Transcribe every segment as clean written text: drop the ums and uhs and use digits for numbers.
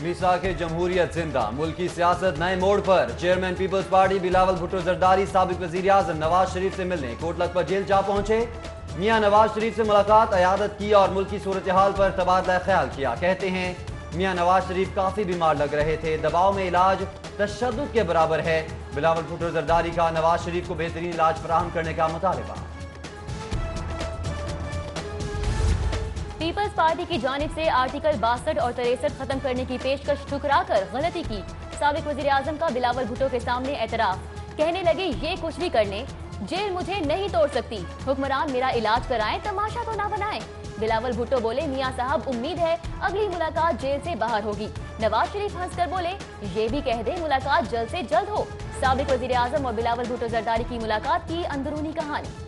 میثاق جمہوریت زندہ، ملکی سیاست نئے موڑ پر، chairman Peoples party Bilawal Bhutto Zardari سابق وزیر اعظم نواز شریف سے ملنے کوٹ لکھپت جیل جا پہنچے۔ میاں نواز شریف سے ملاقات، عیادت کی اور ملکی صورتحال پر تبادلہ خیال کیا۔ کہتے ہیں میاں نواز شریف کافی بیمار لگ رہے تھے، دباؤ میں علاج تشدد کے برابر ہے۔ بلاول بھٹو زرداری کا نواز شریف کو بہترین علاج فراہم کرنے کا مطالبہ۔ پیپلز پارٹی کی جانب سے آرٹیکل 62 اور 63 ختم کرنے کی پیشکش ٹھکرا کر غلطی کی، سابق وزیر اعظم کا بلاول بھٹو کے سامنے اعتراف، کہنے لگے یہ کچھ بھی کر لیں جیل مجھے نہیں توڑ سکتی، حکمران میرا علاج کرائیں تماشا تو نہ بنائیں۔ بلاول بھٹو بولے میاں صاحب امید ہے اگلی ملاقات جیل سے باہر ہوگی۔ نواز شریف ہنس کر بولے یہ بھی کہہ دیں ملاقات جلد سے جلد ہو۔ سابق وزیر اعظم اور بلاول بھٹو زرداری کی ملاقات کی اندرونی کہانی۔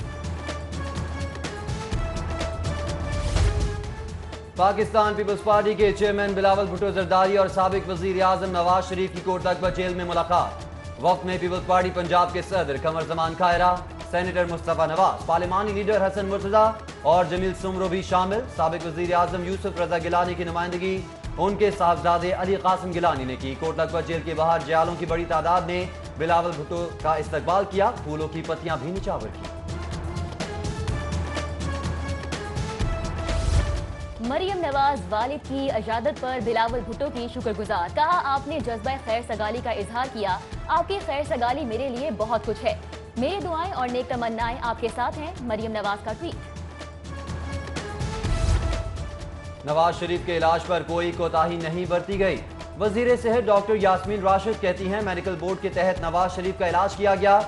پاکستان پیپلز پارٹی کے چیئرمین بلاول بھٹو زرداری اور سابق وزیر اعظم نواز شریف کی کوٹ لکھپت جیل میں ملاقات۔ وفد میں پیپلز پارٹی پنجاب کے صدر قمر زمان کھائرہ، سینیٹر مصطفیٰ نواز، پارلیمانی لیڈر حسن مرتضیٰ اور جمیل سمرو بھی شامل۔ سابق وزیر اعظم یوسف رضا گیلانی کی نمائندگی ان کے صاحبزادے علی قاسم گیلانی نے کی۔ کوٹ لکھپت جیل کے باہر جیالوں کی بڑی تعداد نے بلاول بھٹو کا استقبال کیا، پھولوں کی پتیاں بھی نچاور کی۔ مریم نواز والد کی عیادت پر بلاول بھٹو کی شکر گزار، کہا آپ نے جذبہ خیر سگالی کا اظہار کیا، آپ کی خیر سگالی میرے لیے بہت کچھ ہے، میری دعائیں اور نیک تمنائیں آپ کے ساتھ ہیں۔ مریم نواز کا ٹویٹ۔ نواز شریف کے علاج پر کوئی کوتاہی نہیں برتی گئی، وزیر صحت ڈاکٹر یاسمین راشد کہتی ہیں میڈیکل بورڈ کے تحت نواز شریف کا علاج کیا گیا،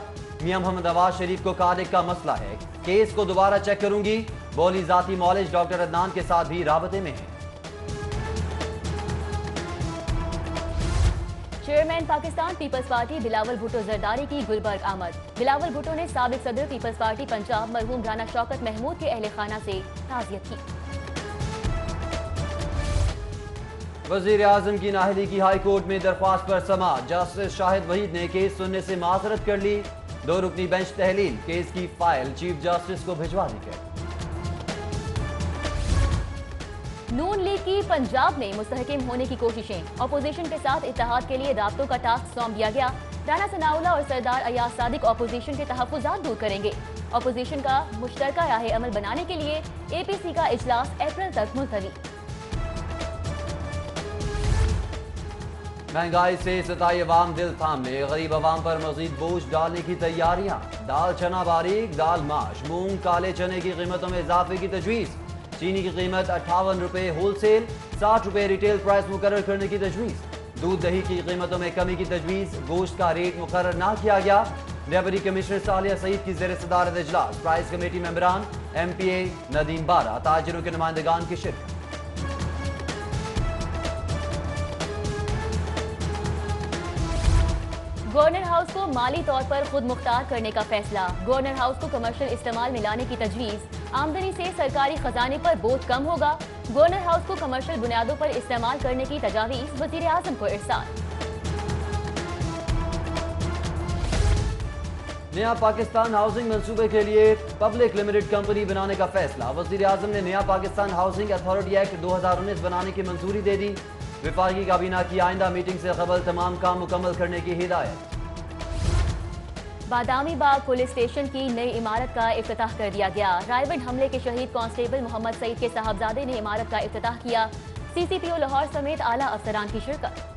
میاں محمد نواز شریف کو کارڈک کا مسئلہ ہے، کیس کو دوبارہ چیک کروں گی، بولی ذاتی معالج ڈاکٹر عدنان کے ساتھ بھی رابطے میں ہیں۔ چیئرمین پاکستان پیپلز پارٹی بلاول بھٹو زرداری کی گلبرگ آمد، بلاول بھٹو نے سابق صدر پیپلز پارٹی پنجاب مرحوم رانا شوکت محمود کے اہل خانہ سے تعزیت کی۔ وزیر اعظم کی نااہلی کی ہائی کورٹ میں درخواست پر سماعت، جسٹس شاہد وحید نے کیس سننے سے معذرت کر لی، 2 رکنی بینچ تحلیل، کیس کی فائل چیف جسٹس کو بھجوا دی گئی۔ نون لیگ کی پنجاب میں مستحکم ہونے کی کوششیں، اپوزیشن کے ساتھ اتحاد کے لیے رابطوں کا ٹاسک سونپ دیا گیا، رانا ثناءاللہ اور سردار ایاز صادق اپوزیشن کے تحفظات دور کریں گے، اپوزیشن کا مشترکہ راہ عمل بنانے کے لیے اے پی سی کا اجلاس اپریل تک ملتوی۔ مہنگائی سے ستائی عوام دل تھام لے، غریب عوام پر مزید بوجھ ڈالنے کی تیاریاں، دال چنا باریک، دال ماش، مونگ کالے چنے کی قیمتوں میں اضافے کی تجویز، چینی کی قیمت 58 روپے ہول سیل، 60 روپے ریٹیل پرائس مقرر کرنے کی تجویز، دودھ دہی کی قیمتوں میں کمی کی تجویز، گوشت کا ریٹ مقرر نہ کیا گیا، ڈپٹی کمشنر صالحہ سعید کی زیر صدارت اجلاس، پرائس کمیٹی ممبران ایم پی اے ندیم بارہ، تاجروں کے نمائندگان کی شرکت۔ گورنر ہاؤس کو مالی طور پر خود مختار کرنے کا فیصلہ، گورنر ہاؤس کو کمرشل استعمال میں لانے کی تجویز، آمدنی سے سرکاری خزانے پر بوجھ کم ہوگا، گورنر ہاؤس کو کمرشل بنیادوں پر استعمال کرنے کی تجاویز وزیر اعظم کو ارسال۔ نیا پاکستان ہاؤسنگ منصوبے کے لیے پبلک لمیٹڈ کمپنی بنانے کا فیصلہ، وزیر اعظم نے نیا پاکستان ہاؤسنگ اتھارٹی ایکٹ 2019 بنانے کی منظوری دے دی، وفاقی کابینہ کی آئندہ میٹنگ سے قبل تمام کام مکمل کرنے کی ہدایت۔ بادامی باغ پولیس اسٹیشن کی نئی عمارت کا افتتاح کر دیا گیا، رائے بڈ حملے کے شہید کانسٹیبل محمد سعید کے صاحبزادے نے عمارت کا افتتاح کیا، سی سی پی او لاہور سمیت اعلیٰ افسران کی شرکت۔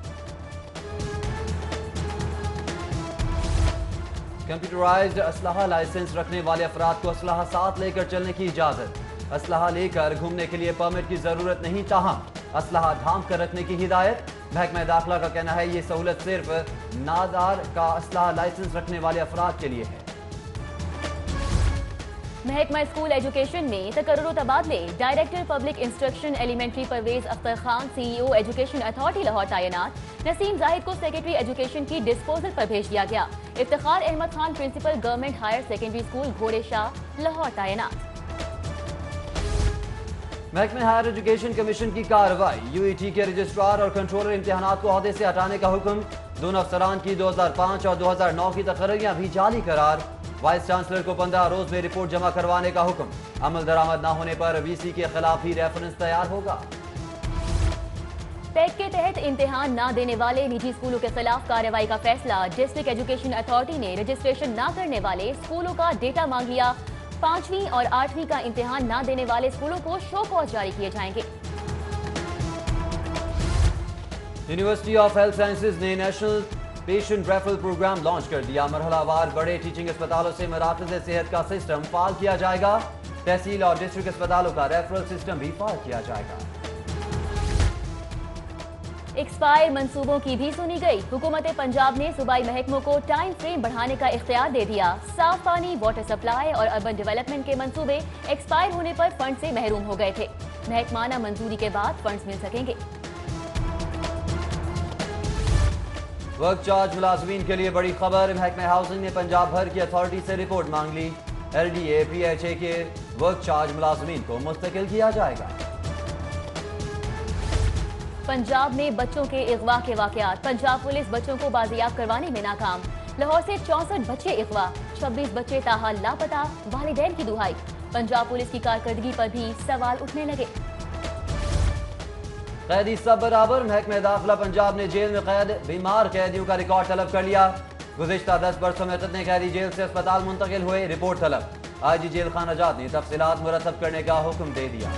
کمپیوٹرائزڈ اسلحہ لائسنس رکھنے والے افراد کو اسلحہ ساتھ لے کر چلنے کی اجازت، اسلحہ لے کر گھومنے کے لیے پرمٹ کی ضرورت نہیں، تاہم اسلحہ ڈھانپ کر رکھنے کی ہدایت، محکمہ داخلہ کا کہنا ہے یہ سہولت صرف نادار کا اسلحہ لائسنس رکھنے والے افراد کے لیے ہے۔ محکمہ اسکول ایجوکیشن میں تقرر و تبادلے، director public instruction elementary Pervez Akhtar Khan C E O education authority Lahore تعینات، نسیم زاہد کو سیکرٹری ایجوکیشن کی ڈسپوزل پر بھیج دیا گیا، Iftikhar Ahmed Khan principal government higher secondary school Ghore Shah Lahore تعینات۔ محکمہ ہائر ایجوکیشن کمیشن کی کارروائی، یو ای ٹی کے رجسٹرار اور کنٹرولر امتحانات کو عہدے سے ہٹانے کا حکم، دونوں افسران کی 2005 اور 2009 کی تقرریاں بھی جعلی قرار، وائس چانسلر کو 15 روز میں رپورٹ جمع کروانے کا حکم، عمل درآمد نہ ہونے پر وی سی کے خلاف بھی ریفرنس تیار ہوگا۔ पैक के तहत इम्तिहान ना देने वाले निजी स्कूलों के खिलाफ कार्रवाई का फैसला। डिस्ट्रिक्ट एजुकेशन अथॉरिटी ने रजिस्ट्रेशन ना करने वाले स्कूलों का डेटा मांग लिया। 5वीं और 8वीं का इम्तिहान ना देने वाले स्कूलों को शो कॉज जारी किए जाएंगे। यूनिवर्सिटी ऑफ हेल्थ साइंसेज ने national patient referral program launch कर दिया। मरहलावार बड़े टीचिंग अस्पतालों से मराकज़ सेहत का सिस्टम फाल किया जाएगा। तहसील और डिस्ट्रिक्ट अस्पतालों का रेफरल सिस्टम भी फाल किया जाएगा। एक्सपायर मंसूबों की भी सुनी गई। हुकूमत पंजाब ने सूबाई महकमों को टाइम फ्रेम बढ़ाने का इख्तियार दे दिया। साफ पानी, वाटर सप्लाई और अर्बन डेवलपमेंट के मंसूबे एक्सपायर होने पर फंड से महरूम हो गए थे। महकमाना मंजूरी के बाद फंड्स मिल सकेंगे। वर्क चार्ज मुलाजमीन के लिए बड़ी खबर। महकमा हाउसिंग ने पंजाब भर की अथॉरिटी से रिपोर्ट मांग ली। LDA, PHA के वर्क चार्ज मुलाजमीन को मुस्तकिल किया जाएगा। पंजाब में बच्चों के अगवा के वाकयात। पंजाब पुलिस बच्चों को बाजियाब करवाने में नाकाम। लाहौर से 64 बच्चे अगवा, 26 बच्चे ताहाल लापता, वालिदैन की दुहाई। पंजाब पुलिस की कारकर्दगी पर भी सवाल उठने लगे। कैदी सब बराबर। महकमा दाखिला पंजाब ने जेल में कैद बीमार कैदियों का रिकॉर्ड तलब कर लिया। गुज़िश्ता 10 बरसों में कितने कैदी जेल से अस्पताल मुंतकिल हुए, रिपोर्ट तलब। IG जेल खाना जात ने तफसीलात मुरतब करने का हुक्म दे दिया।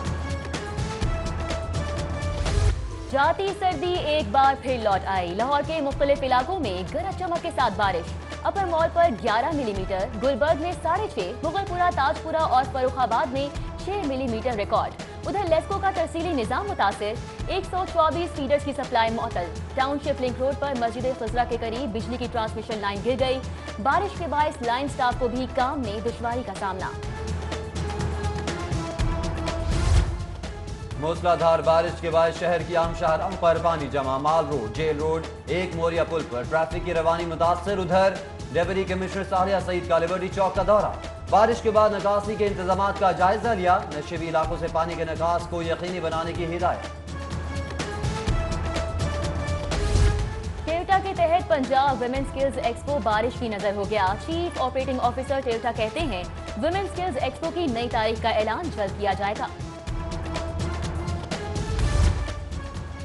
जाती सर्दी एक बार फिर लौट आई। लाहौर के मुख्तलिफ इलाकों में गरज चमक के साथ बारिश। अपर मॉल पर 11 मिलीमीटर, गुलबर्ग में 6.5, मुगलपुरा, ताजपुरा और फरुखाबाद में 6 मिलीमीटर रिकॉर्ड। उधर लेस्को का तरसीली निजाम मुतासिर, 124 फीडर्स की सप्लाई मअतल। टाउनशिप लिंक रोड पर मस्जिद खजरा के करीब बिजली की ट्रांसमिशन लाइन गिर गई। बारिश के बायस लाइन स्टाफ को भी काम में दुश्वारी का सामना। मूसलाधार बारिश के बाद शहर की आम शाहराहों पर पानी जमा। माल रोड, जेल रोड, एक मोरिया पुल पर ट्रैफिक की रवानी मुतासर। उधर डेप्यूटी कमिश्नर सालिया सईद का लिबर्टी चौक का दौरा। बारिश के बाद निकासी के इंतजामात का जायजा लिया। नशेबी इलाकों से पानी के निकास को यकीनी बनाने की हिदायत। टेल्टा के तहत पंजाब वुमेन स्किल्स एक्सपो बारिश की नजर हो गया। चीफ ऑपरेटिंग ऑफिसर टेल्टा कहते हैं वुमेन स्किल्स एक्सपो की नई तारीख का ऐलान जल्द किया जाएगा।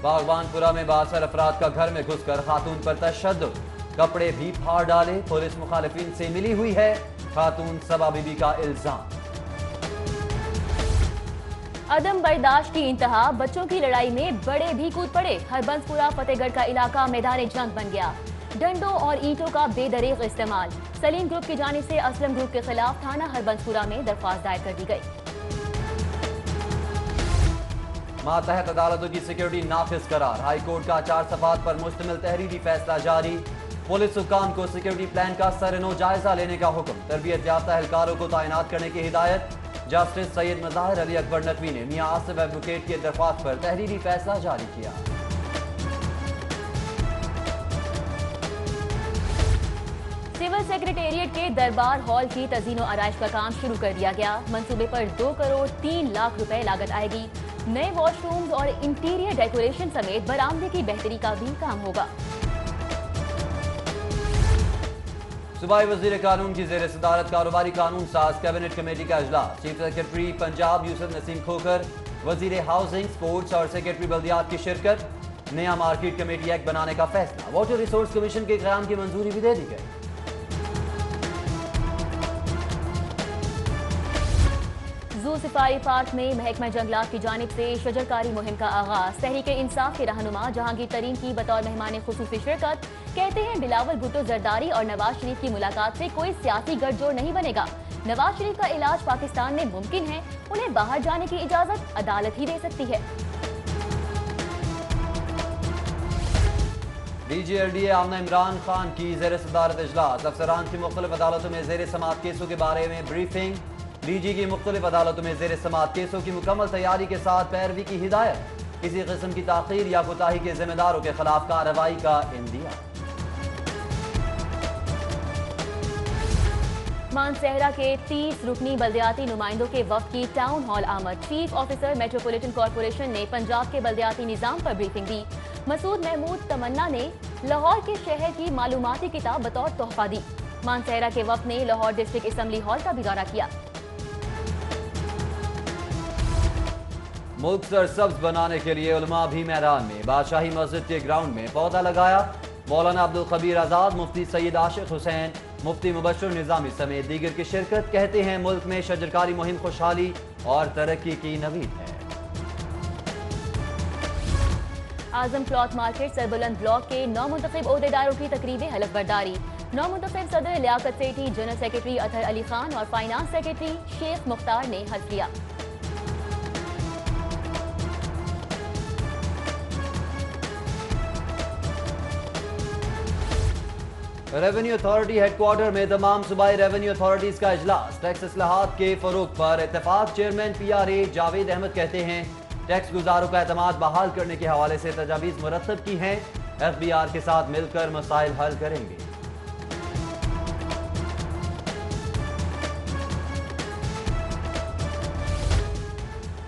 बागबानपुरा में 62 अफराद का घर में घुसकर खातून पर तशद्दुद, कपड़े भी फाड़ डाले। पुलिस मुखालिफिन से मिली हुई है। खातून सबा बीबी का इल्जाम। अदम बर्दाश्त की इंतहा, बच्चों की लड़ाई में बड़े भी कूद पड़े। हरबंसपुरा फतेहगढ़ का इलाका मैदान जंग बन गया। डंडों और ईंटों का बेदरीग इस्तेमाल। सलीम ग्रुप की जानिब से असलम ग्रुप के खिलाफ थाना हरबंसपुरा में दरख्वास्त दायर कर दी गई। मातहत अदालतों की सिक्योरिटी नाफिज करार। हाई कोर्ट का 4 सफात पर मुश्तमिल तहरीरी फैसला जारी। पुलिस हुक्काम को सिक्योरिटी प्लान का सरनो जायजा लेने का हुक्म। तरबियत याफ्ता एहलकारों को तैनात करने की हिदायत। जस्टिस सैयद मज़ाहिर अली अकबर नकवी ने मियां आसिफ एडवोकेट की दरख्वास्त पर तहरीरी फैसला जारी किया। सिविल सेक्रेटेरिएट के दरबार हॉल की तज़ीनो आराइश का काम शुरू कर दिया गया। मंसूबे पर 2 करोड़ 3 लाख रुपए लागत आएगी। नए वॉशरूम्स और इंटीरियर डेकोरेशन समेत बरामदे की बेहतरी का भी काम होगा। सूबाई वज़ीर कानून की ज़ेर सदारत कारोबारी कानून साज कैबिनेट कमेटी का इजलास। चीफ सेक्रेटरी पंजाब यूसुफ नसीम खोखर, वज़ीर हाउसिंग, स्पोर्ट्स और सेक्रेटरी बल्दियात की शिरकत। नया मार्केट कमेटी एक्ट बनाने का फैसला। वाटर रिसोर्स कमीशन के क़याम की मंजूरी भी दे दी गई। जू सफारी पार्क में महकमा जंगलात की जानिब से शजरकारी मुहिम का आगाज। तहरीक इंसाफ के रहनुमा जहांगीर तरीन की बतौर मेहमान खुसूसी शिरकत। कहते हैं बिलावल भुट्टो जरदारी और नवाज शरीफ की मुलाकात से कोई सियासी गठजोड़ नहीं बनेगा। नवाज शरीफ का इलाज पाकिस्तान में मुमकिन है, उन्हें बाहर जाने की इजाजत अदालत ही दे सकती है। DG LDA आमना इमरान खान की ज़ेर सदारत इजलास। अफसरान की मुख्तलिफ अदालतों में ज़ेर समात केसों के बारे में ब्रीफिंग। DG की मुख्तलिफ अदालतों में ज़ेर समात केसों की मुकम्मल तैयारी के साथ पैरवी की हिदायत। किसी किस्म की ताख़ीर या कोताही के जिम्मेदारों के खिलाफ कार्रवाई का इंदिया। मानसहरा के 30 रुकनी बल्दियाती नुमाइंदों के वफ्द की टाउन हॉल आमद। चीफ ऑफिसर मेट्रोपॉलिटन कॉरपोरेशन ने पंजाब के बल्दियाती निज़ाम पर ब्रीफिंग दी। मसूद महमूद तमन्ना ने लाहौर के शहर की मालूमाती किताब बतौर तोहफा दी। मानसहरा के वफ्द ने लाहौर डिस्ट्रिक्ट असेंबली हॉल का भी दौरा किया। मुल्क सरसब्ज बनाने के लिए उलमा भी मैदान में। बादशाही मस्जिद के ग्राउंड में पौधा लगाया। मौलाना अब्दुल खबीर आज़ाद, मुफ्ती सैयद आशिक हुसैन, मुफ्ती मुबश्शिर निज़ामी समेत दीगर की शिरकत। कहते हैं मुल्क में शजरकारी मुहिम खुशहाली और तरक्की की नवीद है। आजम क्लॉथ मार्केट सरबुलंद ब्लॉक के नौमुंतखब ओहदेदारों की तकरीबें हलफ बर्दारी। नौमुंतखब सदर लियाकत सेठी, जनरल सेक्रेटरी अतहर अली खान और फाइनेंस सेक्रेटरी शेख मुख्तार ने हल्फ लिया। रेवेन्यू अथॉरिटी हेडक्वार्टर में तमाम सूबाई रेवेन्यू अथॉरिटीज का इजलास। टैक्स इस्लाहात के फरोग पर इत्तेफाक। चेयरमैन PRA जावेद अहमद कहते हैं टैक्स गुजारों का एतमाद बहाल करने के हवाले से तजावीज़ मुरतब की हैं। FBR के साथ मिलकर मसाइल हल करेंगे।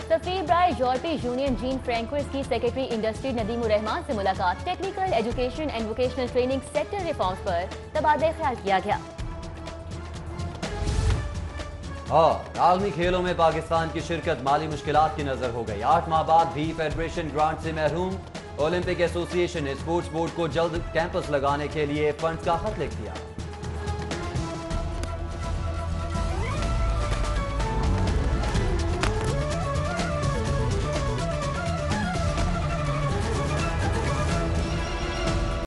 सफीर ब्राय यूरोपीय यूनियन जीन फ्रैंकोइस की सेक्रेटरी इंडस्ट्री नदीमुर रहमान से मुलाकात। Technical education and vocational training sector reforms पर तबादला ख्याल किया गया। और आलमी खेलों में पाकिस्तान की शिरकत माली मुश्किलात की नजर हो गई। 8 माह बाद भी फेडरेशन ग्रांट से महरूम। ओलंपिक एसोसिएशन ने स्पोर्ट्स बोर्ड को जल्द कैंपस लगाने के लिए फंड्स का खत लिख दिया।